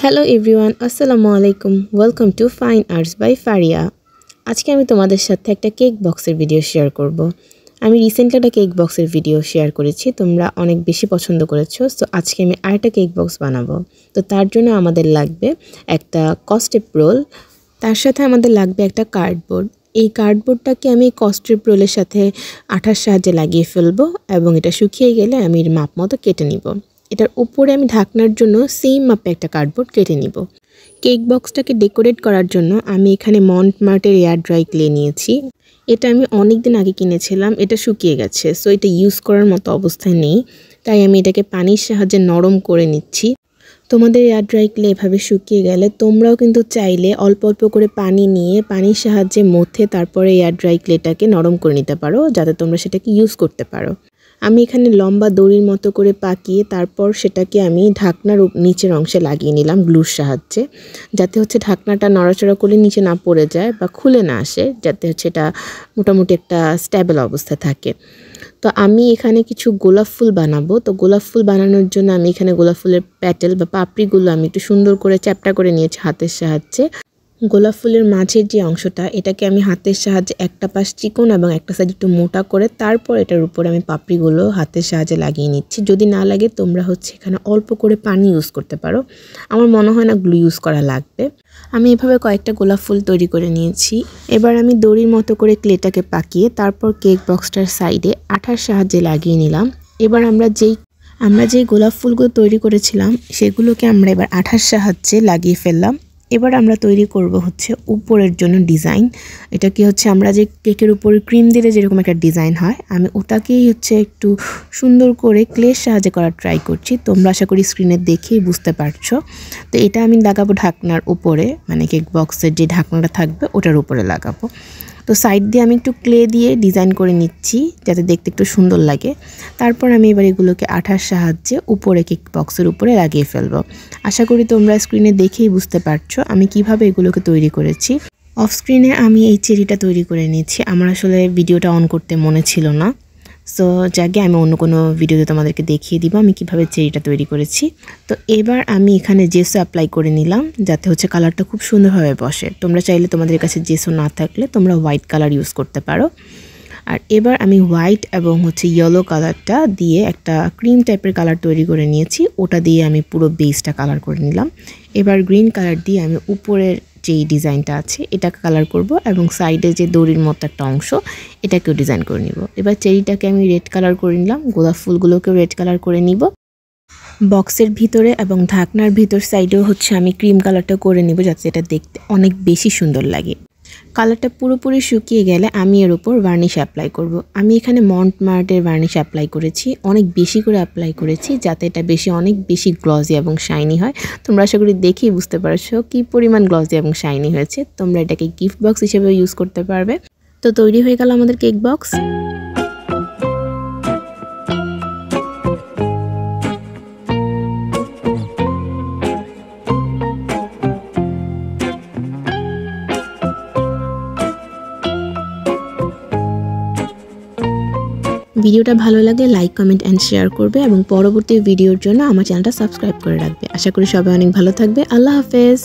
Hello everyone, আসসালামু আলাইকুম। Welcome to fine arts by Faria. আজকে আমি তোমাদের সাথে একটা কেক বক্সের ভিডিও শেয়ার করব। আমি রিসেন্টলি একটা কেক বক্সের ভিডিও শেয়ার করেছি, তোমরা অনেক বেশি পছন্দ করেছো। সো আজকে আমি আরেকটা কেক বক্স বানাবো। তো তার জন্য আমাদের লাগবে একটা কস্টেপ রোল, তার সাথে আমাদের লাগবে একটা কার্ডবোর্ড। এই কার্ডবোর্ডটাকে আমি কস্টেপ রোলের সাথে আঠার সাহায্যে লাগিয়ে ফেলবো এবং এটা শুকিয়ে গেলে আমি এর মাপ মতো কেটে নিব। এটার উপরে আমি ঢাকনার জন্য সেম মাপে একটা কার্ডবোর্ড কেটে নিব। কেক বক্সটাকে ডেকোরেট করার জন্য আমি এখানে মন্টমার্টের এয়ার ড্রাই ক্লে নিয়েছি। এটা আমি অনেক দিন আগে কিনেছিলাম, এটা শুকিয়ে গেছে, সো এটা ইউজ করার মতো অবস্থায় নেই, তাই আমি এটাকে পানির সাহায্যে নরম করে নিচ্ছি। তোমাদের এয়ার ড্রাই ক্লে এভাবে শুকিয়ে গেলে তোমরাও কিন্তু চাইলে অল্প অল্প করে পানি নিয়ে পানির সাহায্যে মথে তারপরে এয়ার ড্রাই ক্লেটাকে নরম করে নিতে পারো, যাতে তোমরা সেটাকে ইউজ করতে পারো। আমি এখানে লম্বা দড়ির মতো করে পাকিয়ে তারপর সেটাকে আমি ঢাকনার নিচের অংশে লাগিয়ে নিলাম গ্লুর সাহায্যে, যাতে হচ্ছে ঢাকনাটা নড়াচড়া করলে নিচে না পড়ে যায় বা খুলে না আসে, যাতে হচ্ছে এটা মোটামুটি একটা স্ট্যাবল অবস্থায় থাকে। তো আমি এখানে কিছু গোলাপ ফুল বানাবো। তো গোলাপ ফুল বানানোর জন্য আমি এখানে গোলাপ ফুলের প্যাটেল বা পাপড়িগুলো আমি একটু সুন্দর করে চ্যাপ্টা করে নিয়েছি হাতের সাহায্যে। গোলাপ ফুলের মাঝের যে অংশটা, এটাকে আমি হাতের সাহায্যে একটা পাশ চিকন এবং একটা সাইড একটু মোটা করে তারপর এটার উপরে আমি পাপড়িগুলো হাতের সাহায্যে লাগিয়ে নিচ্ছি। যদি না লাগে তোমরা হচ্ছে এখানে অল্প করে পানি ইউজ করতে পারো, আমার মনে হয় না গ্লু ইউজ করা লাগবে। আমি এভাবে কয়েকটা গোলাপ ফুল তৈরি করে নিয়েছি। এবার আমি দড়ির মতো করে ক্লেটাকে পাকিয়ে তারপর কেক বক্সটার সাইডে আঠার সাহায্যে লাগিয়ে নিলাম। এবার আমরা যেই গোলাপ ফুলগুলো তৈরি করেছিলাম সেগুলোকে আমরা এবার আঠার সাহায্যে লাগিয়ে ফেললাম। এবার আমরা তৈরি করব হচ্ছে উপরের জন্য ডিজাইন। এটা কি হচ্ছে আমরা যে কেকের উপরে ক্রিম দিলে যেরকম একটা ডিজাইন হয়, আমি ওটাকেই হচ্ছে একটু সুন্দর করে ক্লের সাহায্যে করার ট্রাই করছি। তোমরা আশা করি স্ক্রিনে দেখেই বুঝতে পারছো। তো এটা আমি লাগাবো ঢাকনার উপরে, মানে কেক বক্সের যে ঢাকনাটা থাকবে ওটার উপরে লাগাবো। তো সাইড দিয়ে আমি একটু ক্লে দিয়ে ডিজাইন করে নিচ্ছি যাতে দেখতে একটু সুন্দর লাগে। তারপর আমি এবার এগুলোকে আঠার সাহায্যে উপরে কেক বক্সের উপরে লাগিয়ে ফেলবো। আশা করি তোমরা স্ক্রিনে দেখেই বুঝতে পারছো আমি কিভাবে এগুলোকে তৈরি করেছি। অফ স্ক্রিনে আমি এই চেরিটা তৈরি করে নিয়েছি, আমার আসলে ভিডিওটা অন করতে মনে ছিল না। সো যাকে আমি অন্য কোনো ভিডিওতে তোমাদেরকে দেখিয়ে দিব আমি কিভাবে চেরিটা তৈরি করেছি। তো এবার আমি এখানে জেসো অ্যাপ্লাই করে নিলাম যাতে হচ্ছে কালারটা খুব সুন্দরভাবে বসে। তোমরা চাইলে তোমাদের কাছে জেসো না থাকলে তোমরা হোয়াইট কালার ইউজ করতে পারো। আর এবার আমি হোয়াইট এবং হচ্ছে ইয়েলো কালারটা দিয়ে একটা ক্রিম টাইপের কালার তৈরি করে নিয়েছি, ওটা দিয়ে আমি পুরো বেসটা কালার করে নিলাম। এবার গ্রিন কালার দিয়ে আমি উপরের যেই ডিজাইনটা আছে এটাকে কালার করব এবং সাইডে যে দড়ির মতো একটা অংশ এটাকেও ডিজাইন করে নিব। এবার চেরিটাকে আমি রেড কালার করে নিলাম, গোলাপ ফুলগুলোকেও রেড কালার করে নিব। বক্সের ভিতরে এবং ঢাকনার ভিতর সাইডেও হচ্ছে আমি ক্রিম কালারটা করে নিব যাতে এটা দেখতে অনেক বেশি সুন্দর লাগে। কালারটা পুরোপুরি শুকিয়ে গেলে আমি এর উপর ভার্নিশ অ্যাপ্লাই করব। আমি এখানে মন্টমার্টের ভার্নিশ অ্যাপ্লাই করেছি, অনেক বেশি করে অ্যাপ্লাই করেছি যাতে এটা অনেক বেশি গ্লসি এবং শাইনি হয়। তোমরা আশা করি দেখেই বুঝতে পারছো কি পরিমাণ গ্লসি এবং শাইনি হয়েছে। তোমরা এটাকে গিফট বক্স হিসেবে ইউজ করতে পারবে। তো তৈরি হয়ে গেল আমাদের কেক বক্স। ভিডিওটা ভালো লাগে লাইক, কমেন্ট অ্যান্ড শেয়ার করবে এবং পরবর্তী ভিডিওর জন্য আমার চ্যানেলটা সাবস্ক্রাইব করে রাখবে। আশা করি সবাই অনেক ভালো থাকবে। আল্লাহ হাফেজ।